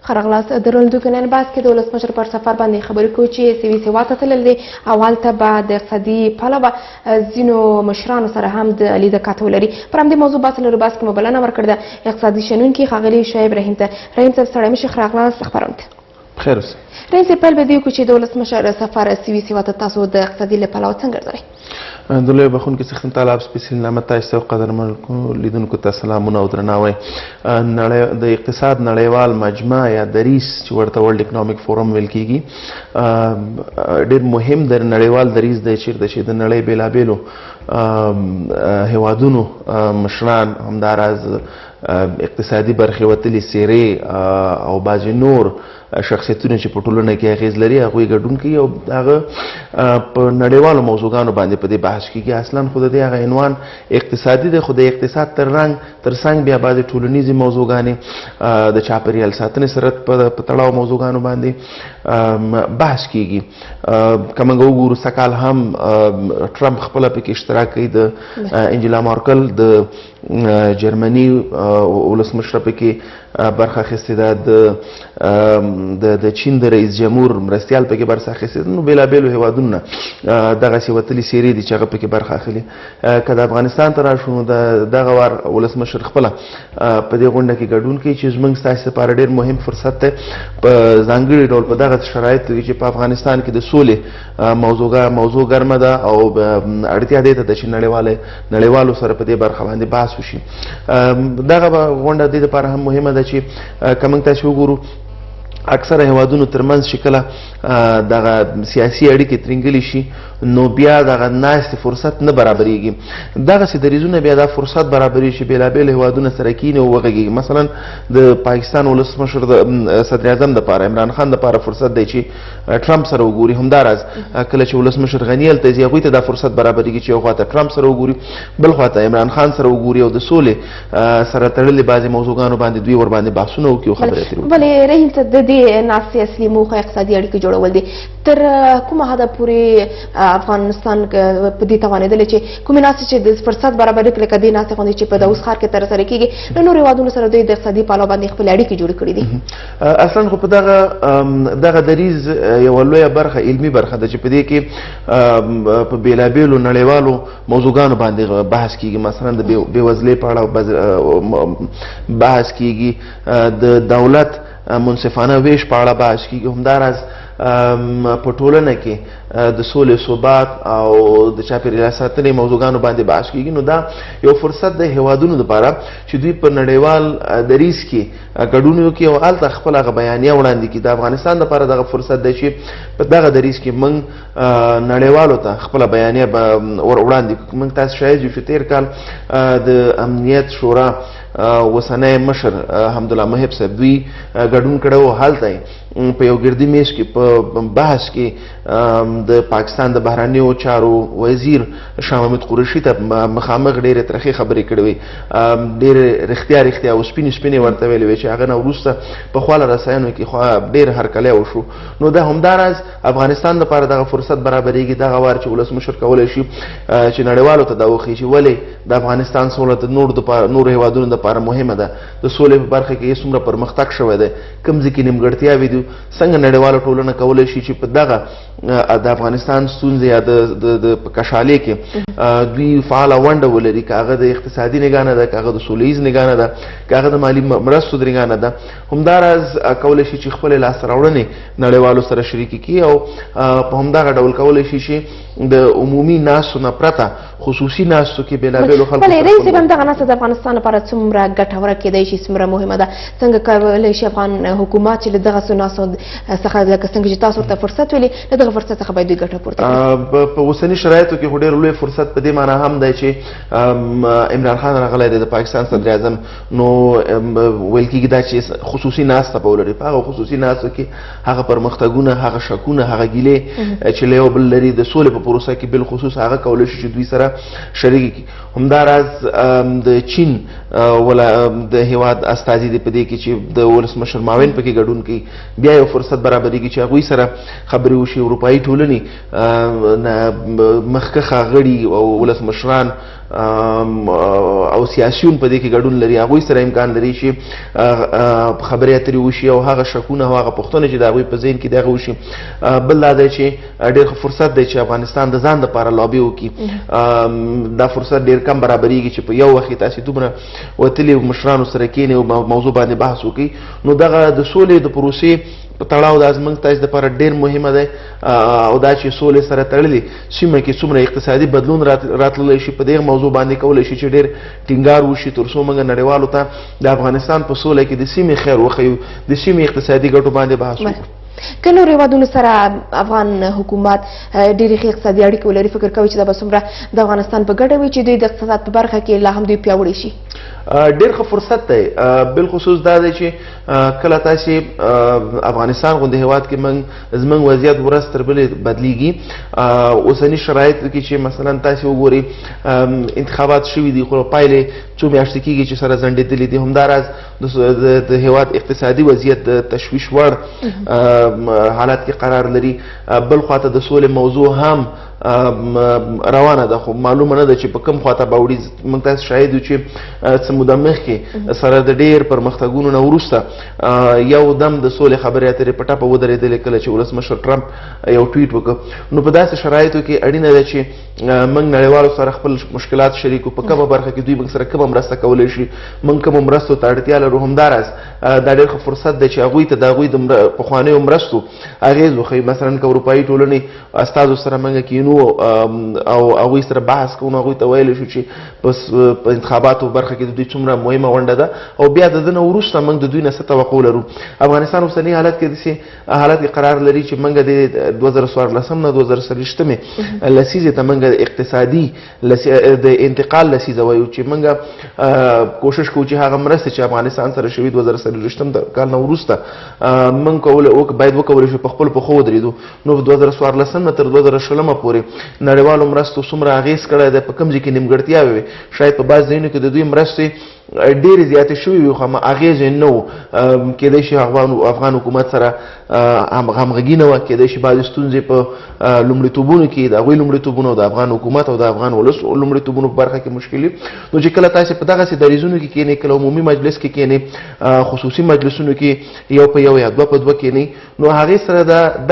خرغلاس درلودو نن باز کې د ولسمشر پر سفر باندې خبرې کوي چې سوي سوا ته تللی دی او هلته به د اقتصادي پلوه ځینو مشرانو سره هم د لیده کاته ولري. پر همدې موضوع بحث لرو. باز کې مو بلنه ورکړې ده اقتصادي شنونکي ښاغلي شعیب رحیم ته. رحیم صاحب ستړی مه شئ، خرغلاس خپرونه ته بخیر اوسئ. رحیم صاحب پیل به دی وکړو چې د ولسمشر سفر سوي سوا ته تاسو د اقتصادي له پلوه څنګه ارزوئ؟ د لوی بخونکي څښتن تعالی سپېڅلي نعمت تاسو ته قدرمنو لیدونکو ته سلامونه او درناوی. د اقتصاد نړیوال مجمع یا دریځ چې ورته ورلډ اکنامیک فورم ویل کېږي ډېر مهم نړیوال دریځ دی چېرته چې د نړۍ بېلابېلو هیوادونو مشران همداراز اقتصادي برخې وتلي څېرې او بعضې نور شخصیتونه چې په ټولنه کې اغېز لري هغوی ګډون کوي او هغه په نړیوالو موضوعګانو باندې په دې بحث کېږي. اصلا خو د دې هغه عنوان اقتصادي دی، خو د اقتصاد ترڅنګ بیا بعضې ټولنیزې موضوعګانې د چاپېریال ساتنې سره په تړاو موضوعګانو باندې بحث کېږي. که موږ وګورو سږ کال هم ټرمپ خپله پکې اشتراک کوي، د انجلا مارکل د جرمني ولسمشره پکې برخه اخیستې ده، د چین د رئیس جمهور مرستیال پکې برخه اخیستې ده. نو بېلابېلو هیوادونو نه دغسې وتلي څېرې دي چې هغه پکې برخه اخلي. که د افغانستان ته راشو نو دغه وار ولسمشر خپله په دې غونډه کې ګډون کوي چې زموږ ستاسې لپاره ډېر مهم فرصت دی په ځانګړي ډول په دغه شرایطو کې چې په افغانستان کې د سولې موضوع ګرمه ده او اړتیا دې ته ده چې نړیوالو سره په دې برخه باندې بحث وشي. دغه غونډه دې لپاره هم مهمه ده چې که موږ تاسې وګورو اکثره هیوادونو ترمنځ چې کله دغه سیاسي اړیکې ترینګلې شي نو بیا دغه ناستې فرصت نه برابرېږي. دغسې دریځونه بیا دا فرصت برابرېږي چې بېلابېل هیوادونه سره کینې او وغږېږي. مثلا د پاکستان ولسمشر د صدر اعظم دپاره عمران خان دپاره فرصت دی چې ټرمپ سره وګوري. همداراز کله چې ولسمشر غني هلته ځي هغوی ته دا فرصت برابرېږي چې یو خواته ټرمپ سره وګوري، بل خواته عمران خان سره وګوري او د سولې سره تړلې بعضې موضوعګانو باندې دوی ورباندې بحثونه وکړي او خبرې اترې وکړي. ولې رحیم صاحب د دې ناستې اصلي موخه اقتصادي اړیکې جوړول دي. تر کومه حده پورې افغانستان په دې توانېدلی چې کومې ناستې چې د فرصت برابرې کړي لکه دې ناستې غوندې چې په داوس ښار کې ترسره کېږي له نورو هېوادونو سره دوی د اقتصادي پلوه باندې خپلې اړیکې جوړې کړي دي؟ اصلا خو په دغه دریځ یوه لویه برخه علمي برخه ده چې په دې کې په بېلابېلو نړیوالو موضوعګانو باندې بحث کېږي. مثلا د بېوزلۍ په اړه بحث کېږي، د دولت منصفانه ویش په اړه بحث کېږي، همداراز په ټولنه کې د سولې ثبات او د چاپېریال ساتنې موضوعګانو باندې بحث کېږي. نو دا یو فرصت د هیوادونو لپاره چې دوی په نړیوال دریځ کې ګډون وکړي او هلته خپل هغه بیانیه وړاندې کړي. د افغانستان لپاره دغه فرصت دی چې په دغه دریځ کې موږ نړیوالو ته خپله بیانیه وړاندې کړو. موږ تاسو شاهد یو چې تېر کال د امنیت شورا اوسنی مشر حمدالله محب صاحب دوی ګډون کړی و. هلته په یو ګردي میز کې په بحث کې د پاکستان د بهرنیو چارو وزیر شاه محمود قریشي ته مخامخ ډېرې ترخې خبرې کړې وې، ډېرې رښتیا او سپینې ورته ویلې وې چې هغه نه وروسته په خواله رسایانو کې ډېر هرکلی وشو. نو دا همداراز افغانستان لپاره دغه فرصت برابرېږي دغه وار چې ولسمشر کولی شي چې نړیوالو ته دا وښیي چې ولې د افغانستان سوله د نورو هیوادونو دپاره مهمه ده، د سولې په برخه کې یې څومره پرمختګ شوی دی، کوم ځای کې نیمګړتیاوې دي، څنګه نړیواله ټولنه کولی شي چې په دغه د افغانستان ستونزې یا د کشالۍ کې دوی فعاله ونډه ولري، که هغه د اقتصادي نګاه نه ده، که هغه د سوله ییز نګاه نه ده، که هغه د مالي مرستو د نګاه نه ده. همداراز کولی شي چې خپلې لاسته راوړنې نړیوالو سره شریکې کړي او په همدغه ډول کولی شي چې د عمومي ناستو نه پرته خصوصي ناستو کې بېلابېلو خلکو ولې رئیس صاحب همدغه ناسته د افغانستان لپاره څومره ګټوره کېدی شي، څومره مهمه ده؟ څنګه کولی شي افغان حکومت چې له دغسې ناستو څخه لکه څنګه چې تاسو ورته فرصت ویلي له دغه فرصت څخه باید دوی ګټه پورته کړي؟ په اوسني شرایطو کې خو ډېر لوی فرصت په دې معنا هم دی چې عمران خان راغلی دی د پاکستان صدر اعظم. نو ویل کېږي دا چې خصوصي ناسته به ولري. په هغه خصوصي ناستو کې هغه پرمختګونه، هغه شکونه، هغه ګیلې چې له یو بل لري د سولې په پروسه کې بالخصوص هغه کولی شي چې دوی سره شریک کړي. همداراز د چین د هیواد استازي دی په دې کې چې د ولسمشر معاون پکې ګډون کوي، بیا یو فرصت برابرېږي چې هغوی سره خبرې وشي. اروپایي ټولنې مخکښه غړي او ولسمشران او سیاسيون په دې کې ګډون لري هغوی سره امکان لري چې خبرې اترې وشي او هغه شکونه او هغه پوښتنې چې د هغوی په ذهن کې دغه وشي. بل دا دی چې ډېر ښه فرصت دی چې افغانستان د ځان دپاره لابي وکړي. دا فرصت ډېر کم برابرېږي چې په یو وخت کې تاسې دومره وتلي مشرانو سره کښېنئ او موضوع باندې بحث وکړي. نو دغه د سولې د پروسې په تړاو دا زموږ تاسې دپاره ډېر مهمه دی او دا چې سولې سره تړلې سیمه کې څومره اقتصادي بدلون راتللی شي په دې موضوع باندې کولی شي چې ډېر ټینګار وشي تر څو موږ نړیوالو ته د افغانستان په سوله کې د سیمې خیر وښیو د سیمې اقتصادي ګټو باندې بحث وکړو. که نور هیوادونو سره افغان حکومت ډېرې ښې اقتصادي اړیکې ولري فکر کوي چې دا به څومره د افغانستان په ګټه وي چې دوی د اقتصاد په برخه کې لا هم دوی پیاوړي شي؟ ډېر ښه فرصت دی. بالخصوص دا دی چې کله تاسې افغانستان غوندې هیواد کې زموږ وضعیت ورځ تر بلې بدلیږي. اوسني شرایطو کې چې مثلا تاسې وګورئ انتخابات شوي دي خو پایلې څو میاشتې کېږي چې سره ځنډېدلې دي. همداراز د هیواد اقتصادي وضعیت د تشویش وړ حالات کې قرار لري. بل خواته د سولې موضوع هم روانه ده خو معلومه نه ده چې په کوم خواته به وړي. موږ تاسې شاهد یو چې څه موده مخکې سره د ډېر پرمختګونو نه وروسته یو دم د سولې خبرې اترې په ټپه ودرېدلې کله چې ولسمشر ټرمپ یو ټویټ وکړ. نو په داسې شرایطو کې اړینه ده چې موږ نړیوالو سره خپل مشکلات شریکو په کومه برخه کې دوی موږ سره کومه مرسته کولی شي موږ کومو مرستو ته اړتیا لرو. همداراز دا ډېر ښه فرصت دی چې هغوی ته د هغوی د پخوانیو مرستو اغېز وښیي. مثلا که اروپایي ټولنې استازو سره موږ کینو او هغوی سره بحث کوو نو هغوی ته ویلی شو چې په انتخاباتو برخه کې د دوی څومره مهمه ونډه ده او بیا د ده نه وروسته موږ د دوی نه څه توقع لرو. افغانستان اوسني حالت کې داسې حالت کې قرار لري چې موږ د 2014 نه 2023 لسیزې ته موږ اقتصادي د انتقال لسیزه وایو چې موږ کوشش کوو چې هغه مرستې چې افغانستان سره شوي 2023 کال نه وروسته موږ باید وکولی شو په خپلو پښو ودرېدو. نو 2014 نه تر 2020 پورې نړیوالو مرستو څومره اغېز کړی دی په کوم ځای کې نیمګړتیاوې وې. شاید په بعض ځایونو کې د دوی مرستې ډېرې زیاتې شوي وي خو اغېز یې نه و. کیدای شي افغان حکومت سره همغږي نه وه. کیدای شي بعضې ستونزې په لومړیتوبونو کې د هغوی لومړیتوبونو د افغان حکومت او د افغان ولس لومړیتوبونو په برخه کې مشکل وي. نو چې کله تاسې په دغسې دریځونو کې کښېنئ کله عمومي مجلس کې کښېنئ خصوصي مجلسونو کې یو په یو یا دوه په دوه کښېنئ نو هغې سره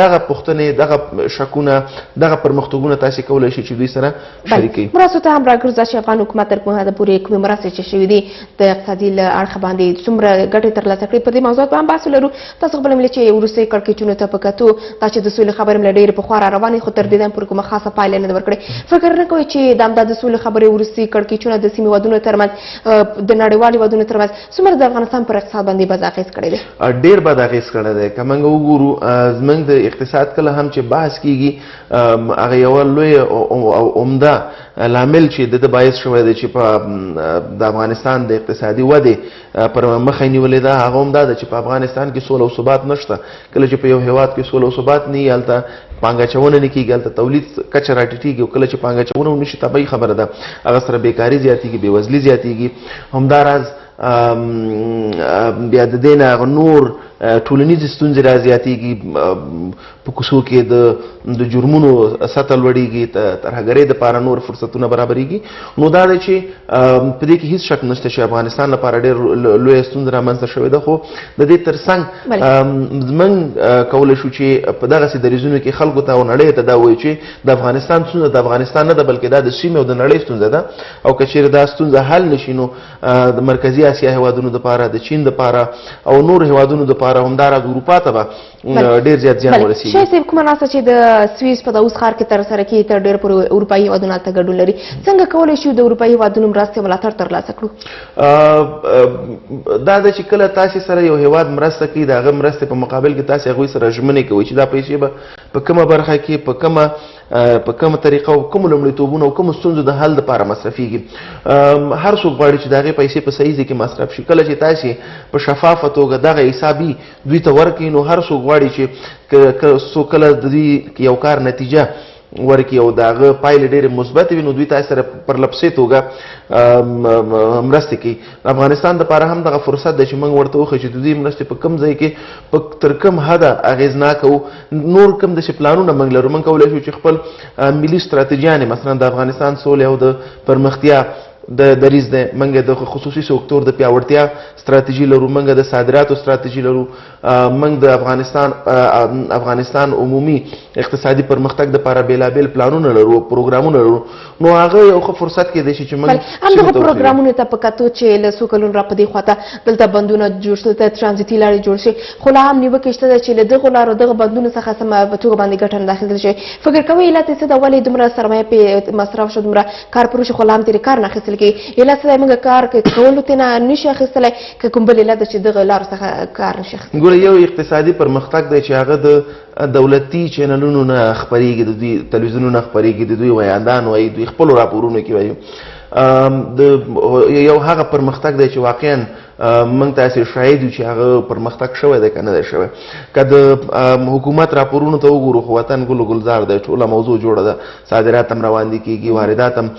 دغه پوښتنې دغه شکونه دغه پرمختګونه تاسې کولی شي چې دوی سره شریکوي. مرستو ته هم راګرځه چې افغان حکومت تر کومه حده پورې کومې مرستې چې شوي دي د اقتصادي له اړخه باندې څومره ګټې ترلاسه کړي په دې موضوعات به هم بحث ولرو. تاسو خپله ملي چې وروستۍ کړکېچونو ته په کتو دا چې د سولې خبرې مله ډېرې پخوا را روانې خو تر دې دم پورې کومه خاصه پایله نه ده ورکړې. فکر نه کوئ چې دا د سولې خبرې وروستۍ کړکېچونه د سیمې هېوادونو ترمنځ د نړیوالو هېوادونو ترمنځ څومره د افغانستان پر اقتصاد باندې بد اغېز کړی دی؟ ډېر بد اغېز کړی دی. که موږ وګورو زموږ د اقتصاد کله هم چې بحث کېږي هغه یوه لویه او عمده لامل چې د باعث شوی دی چې په د افغانستان د اقتصادي ودې پر مخه یې نیولې ده هغه هم دا ده چې په افغانستان کې سوله او ثبات نشته. کله چې په یو هیواد کې سوله او ثبات نه وي هلته پانګه اچونه نه کېږي هلته تولید کچه راټیټېږي او کله چې پانګه اچونه ونه شي طبیعي خبره ده هغه سره بیکاري زیاتېږي بېوزلي زیاتېږي. همداراز بیا د دې نه هغه نور ټولنیزې ستونزې را زیاتېږي. په کوڅو کې د جرمونو سطح لوړېږي ترهګرۍ دپاره نور فرصتونه برابرېږي. نو دا دی چې په دې کې هېڅ شک نشته چې افغانستان لپاره ډېر لویه ستونزه رامنځته شوې ده خو د دې تر څنګ موږ کولی شو چې په دغسې دریځونو کې خلکو ته او نړۍ ته دا ووایو چې د افغانستان ستونزه د افغانستان نه ده بلکې دا د سیمې او د نړۍ ستونزه ده او که چېرې دا ستونزه حل نه شي نو د مرکزي اسیا هېوادونو دپاره د چین دپاره او نور هېوادونو دپاره همداراز اروپا ته به ډېر زیات زیان ورسېږي. شاید صاحب کومه ناسته چې د سویس په داوس ښار کې ترسره کېږي تر ډېر پورې اروپایي هېوادونه هلته ګډون لري. څنګه کولی شو د اروپایي هېوادونو مرستې ملاتړ ترلاسه کړو؟ دا ده چې کله تاسې سره یو هېواد مرسته کوي د هغه مرستې په مقابل کې تاسې هغوی سره ژمنې کوئ چې دا پیسې به په کومه برخه کې په کومه طریقه او کومو لومړیتوبونو او کومو ستونزو د حل دپاره مصرفېږي. هر څوک غواړي چې د هغې پیسې په صحیح ځای کې مصرف شي. کله چې تاسې په شفافه توګه دغه حسابي دوی ته ورکړئ نو هر څوک غواړي چې کله د دوی یو کار نتیجه ورکړي او د هغه پایلې ډېرې مثبتې وي نو دوی تاسې سره پرلپسې توګه مرستې کوي. افغانستان دپاره هم دغه فرصت دی چې موږ ورته وښیو چې د دوی مرستې په کوم ځای کې تر کوم حده اغېزناکه وو. نور کوم داسې پلانونه موږ لرو. موږ کولی شو چې خپل ملي ستراتیژیانې مثلا د افغانستان سولې او د پرمختیا د دریځ دی. موږ د خصوصي سکتور د پیاوړتیا ستراتیژي لرو. موږ د صادراتو ستراتیژي لرو. موږ د افغانستان عمومي اقتصادي پرمختګ دپاره بېلابېل پلانونه لرو او پروګرامونه لرو. نو هغه یو ښه فرصت کېدی شي چې موږ همدغه پروګرامونو ته په کتو چې له څو کلونو را په دې خواته دلته بندونه جوړ شي، دلته ترانزیتي لارې جوړ شي، خو لا هم نیوکې شته ده چې له دغو لارو دغه بندونو څخه سمه په توګه باندې ګټه نه اخیستل شوې. فکر کوئ علت یې څه ده؟ ولې دومره سرمایه پرې مصرف شو، دومره کار پرې وشو خو لا هم ترې کار نه اخیستل کېږي؟ علت څه دی؟ موږ کار کولو ترې نه شي اخیستلی که کوم بل علت ده چې دغه لارو څخه کار نه شي اخیستلی؟ ګوره یو اقتصادي پرمختګ دی چې هغه د دولتي چینلونو نه خپرېږي، د دوی تلویزیونونو نه خپرېږي، د دوی ویاندان وایي، دوی خپلو راپورونو کې وایي. یو هغه پرمختګ دی چې واقعا موږ تاسې شاهد یو چې هغه پرمختګ شوی دی که نه دی شوی. که د حکومت راپورونو ته وګورو خو وطن ګل و ګلزار دی، ټوله موضوع جوړه ده. صادرات هم روان دي کېږي، واردات هم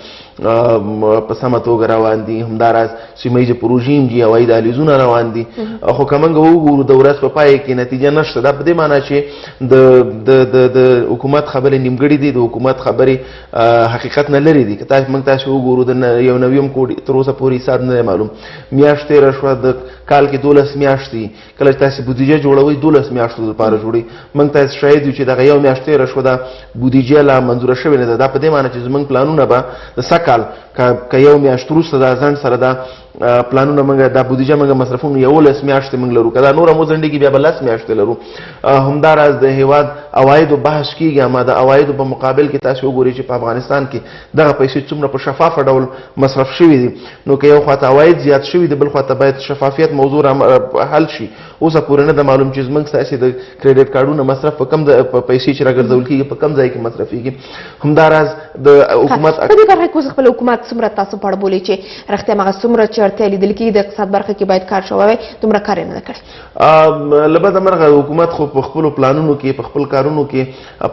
په سمه توګه روان دي، همداراز سیمه ییزې پروژې هم دي، هوایي دهلیزونه روان دي. خو که موږ وګورو د ورځ په پای کې نتیجه نشته. دا په دې معنی چې د حکومت خبرې نیمګړې دي، د حکومت خبرې حقیقت نه لرې دي. که موږ تاسې وګورو د یو نویم کوډ تر اوسه پورې حساب نه دی معلوم. میاشت تېره شوه، د کال کې 12 میاشتې. کله چې تاسې بودیجه جوړوئ 12 میاشتو دپاره جوړوئ. موږ تاسې شاهد یو چې دغه یو میاشت تېره شوه دا بودیجه لا منظوره شوې نه ده. دا په دې معنی چې زموږ پلانونه به د سږ کال که یو میاشت وروسته دا ځنډ سره دا پلانونه موږ دا بودیجه موږ مصرفونه 11 میاشتې موږ لرو. که دا نوره مو ځنډېږي بیا به 10 میاشتې لرو. همداراز د هېواد عوایدو بحث کېږي، اما د عوایدو په مقابل کې تاسې وګورئ چې په افغانستان کې دغه پیسې څومره په شفافه ډول مصرف شوي دي. نو که یو خواته عواید زیات شوي دي، بل خواته باید شفافیت موضوع حل شي. اوسه پورې نه ده معلوم چې زموږ ستاسې د کریډټ کارډونو مصرف په کوم پیسې چې راګرځول کېږي په کوم ځای کې مصرفېږي. همداراز د حکومت په دې برخه کې اوس خپل حکومت څومره تاسو په اړه بولئ چې رښتیا هماغه څومره چې اړتیا لیدل کېږي د اقتصاد برخه کې باید کار شوی وای، دومره کار یې نه ده کړی؟ له بده مرغه حکومت خو په خپلو پلانونو کې په خپل کارونو کې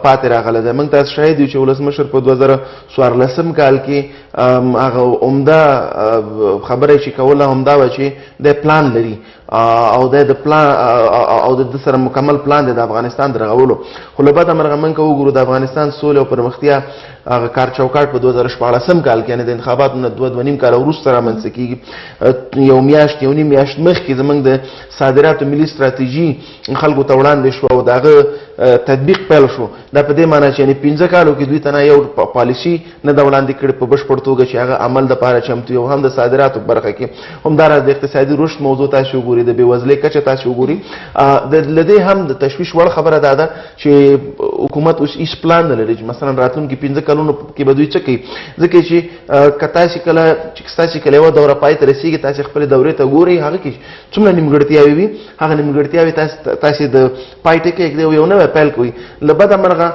پاتې راغلی دی. موږ تاسو شاهد یو چې ولسمشر په 2014 کال کې هغه عمده خبره چې کوله همدا وه چې دی پلان لري او د پلان او د سره مکمل پلان دی د افغانستان د رغولو. خو له بده مرغه موږ که وګورو د افغانستان سولې او پرمختیا هغه کار چوکاټ په 2014 کال کې یعنې د انتخاباتو نه 2.5 کاله وروسته رامنځته کېږي. یو میاشت یو نیم میاشت مخکې زموږ د صادراتو ملي ستراتیژي خلکو ته وړاندې شوه او د هغه تطبیق پیل شو. دا په دې معنی چې یعنې 15 کالو کې دوی ته نه یو پالیسي نه ده وړاندې کړې په بشپړ توګه چې هغه عمل دپاره چمتو یو هم د صادراتو برخه کې. همداراز د اقتصادي رشد موضوع تاسې وګورئ، د بېوزلۍ کچه تاسې وګورئ. له دې هم د تشویش وړ خبره دا ده چې حکومت اوس هېڅ پلان نه لري چې مثلا راتلونکي 15 کلونو کې به دوی څه کوي. ځکه چې که ستاسې کله یوه دوره پای ته رسېږي، تاسې خپلې دورې ته ګورئ، هغه کې څومره نیمګړتیاوې وي، هغه نیمګړتیاوې تاسې د پای ټکی ږدئ او یو نوی پیل کوئ. له بده مرغه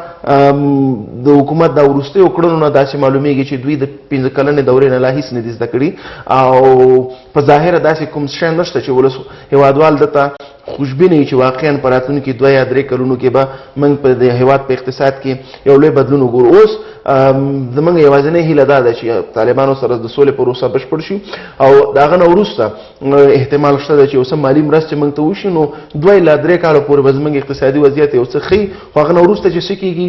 د حکومت دا وروستیو کړنو نه داسې معلومیږي چې دوی د 15 کلنې دورې نه لا هېڅ نه دي زده کړي او په ظاهره داسې کوم شی نشته چې ولس هېوادوال دته خوشبینه وي چې واقعا په راتلونکي 2 یا 3 کلونو کې به موږ په د هېواد په اقتصاد کې یو لوی بدلون وګورو. اوس زموږ یوازینۍ هیله دا ده چې طالبانو سره د سولې پروسه بشپړ شي او د هغه نه وروسته احتمال شته ده چې یو څه مالي مرستې موږ ته وشي، نو 2 یا 3 کاله پورې به زموږ اقتصادي وضعیت یو څه ښي، خو هغه نه وروسته چې څه کېږي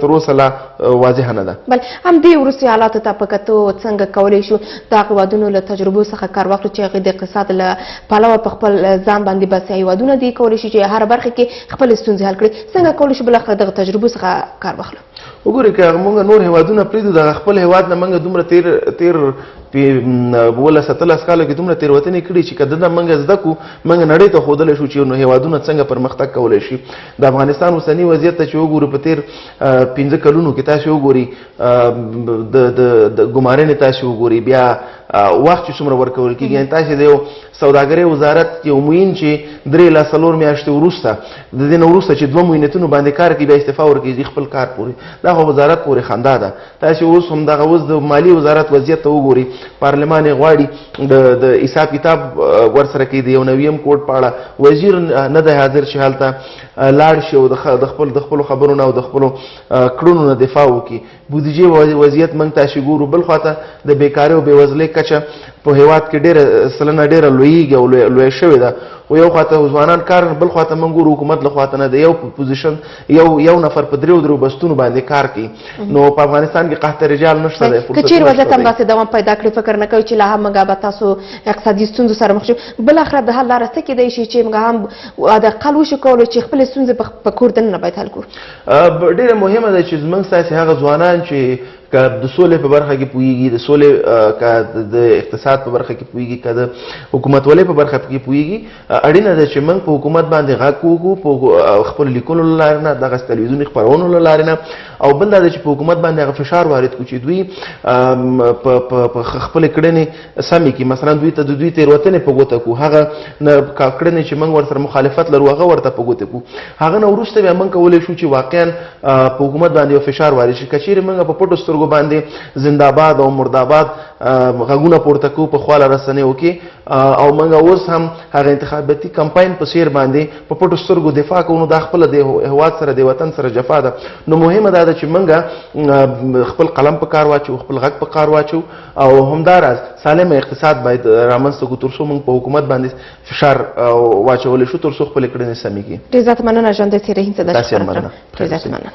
تر اوسه لا واضحه نه ده. بل همدې وروستي حالاتو ته په کتو څنګه کولی شو د هېوادونو له تجربو څخه کار واخلو چې هغوی د اقتصاد له پلوه په خپل ځان باندې بسیا هېوادونه دي، کولی شي چې هره برخه کې خپلې ستونزې حل کړي؟ څنګه کولی شو بالاخره دغه تجربو څخه کار واخلو؟ وګورئ که موږ نور هېوادونه پرېږدو، دغه خپل هېواد نه موږ دومره تېر 17 کالو کې دومره تېروتنې کړي چې که دنه موږ زده کړو، موږ نړۍ ته ښودلی شو چې نو هېوادونه څنګه پرمختګ کولی شي. د افغانستان اوسني وضعیت ته چې وګورو په تېر 15 کلونو کې تاسې وګورئ د ګمارنې تاسې وګورئ، بیا وخت چې څومره ورکول کېږي. یعنې تاسې د یو سوداګرۍ وزارت یو معین چې 3 لا 4 میاشتې وروسته د دې نه وروسته چې 2 معینتونو باندې کار کوي بیا استعفا ورکوي خپل کار پورې، دا خو وزارت پورې خندا ده. تاسې اوس همدغه اوس د مالي وزارت وضعیت ته وګورئ، پارلمان یې غواړي د حساب کتاب ورسره کوي د یو نویم کوډ په اړه وزیر نه دی حاضر چې هلته لاړ شي او د خپلو خبرو نه او د خپلو کړنو نه دفاع وکړي بودیجې وضعیت موږ تاسې ګورو بل خواته د بیکارۍ او بېوزلۍ کچه په هېواد کې ډېره سلنه ډېره لویږي او لویه شوې ده او یو خواته ځوانان کار بل خواته موږ ګورو حکومت له خواته نه د یو پوزیشن یو نفر په درېو بستونو باندې کار کوي نو په افغانستان کې قحط رجال نشته دی که چیرې وضعیت همداسې دوام پیدا کړي فکر نه کوي چې لا هم موږ به تاسو اقتصادي ستونزو سره مخ شو بالاخره د حل لاره څه کیدای شي چې موږ هم د اقل وشو کولو چې خپلې ستونزې په کور دننه باید حل کړو ډېره مهمه ده چې زموږ ستاسې هغه ځوانان چې که د سولې په برخه کې پوهیږي د سولې که د اقتصاد په برخه کې پوهیږي که د حکومتولۍ په برخه کې پوهیږي اړینه ده چې موږ په حکومت باندې غږ وکړو په خپلو لیکلو له لارې نه دغسې تلویزیوني خپرونو له لارې نه او بل دا ده چې په حکومت باندې هغه فشار وارد کړو چې دوی په خپلې کړنې سمې کړي مثلا دوی ته د دوی تېروتنې په ګوته کړو هغه کړنې چې موږ ورسره مخالفت لرو هغه ورته په ګوته کړو هغه نه وروسته بیا موږ کولی شو چې واقعا په حکومت باندې یو فشار وارد شي که چیرې موږ په پټو سترګو باندې زنده‌باد او مرده‌باد غږونه پورته کوو په خواله رسنیو کې او موږ اوس هم هغه انتخاباتي کمپاین په څیر باندې په پټو سترګو دفاع کوو نو دا خپله د هېواد سره د وطن سره جفا ده نو مهمه دا ده چې موږ خپل قلم په کار واچو خپل غږ په کار واچو او همداراز سالم اقتصاد باید رامنځته کړو تر څو موږ په حکومت باندې فشار واچولی شو تر څو خپلې کړنې سمې کړي ډېر زیاته مننه ژوندی څېره هیڅ تاسې هم مننه ډېر زیاته مننه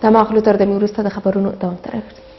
دا معقولو تر دمې وروسته د خبرونو دوام ته راګرځي